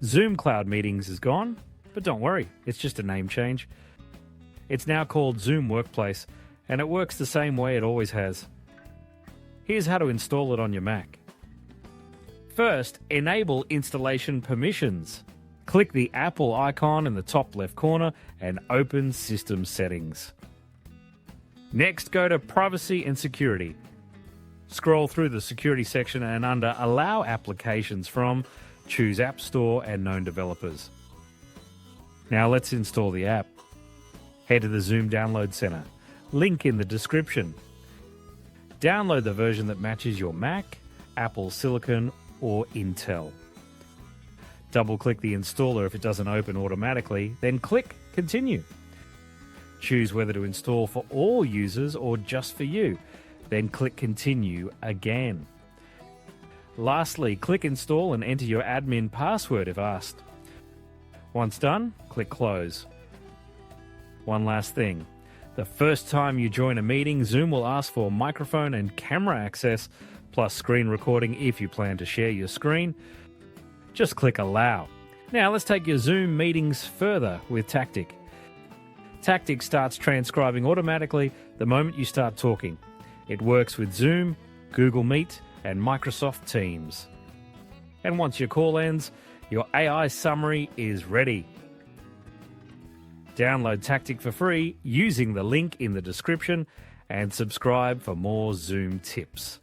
Zoom Cloud Meetings is gone, but don't worry, it's just a name change. It's now called Zoom Workplace, and it works the same way it always has. Here's how to install it on your Mac. First, enable installation permissions. Click the Apple icon in the top left corner and open System Settings. Next, go to Privacy and Security. Scroll through the Security section and under Allow Applications From, choose App Store and Known Developers. Now let's install the app. Head to the Zoom Download Center. Link in the description. Download the version that matches your Mac, Apple Silicon, or Intel. Double-click the installer if it doesn't open automatically, then click Continue. Choose whether to install for all users or just for you, then click Continue again. Lastly, click Install and enter your admin password if asked. Once done, click Close. One last thing. The first time you join a meeting, Zoom will ask for microphone and camera access, plus screen recording if you plan to share your screen. Just click Allow. Now let's take your Zoom meetings further with Tactiq. Tactiq starts transcribing automatically the moment you start talking. It works with Zoom, Google Meet, and Microsoft Teams. And once your call ends, your AI summary is ready. Download Tactiq for free using the link in the description and subscribe for more Zoom tips.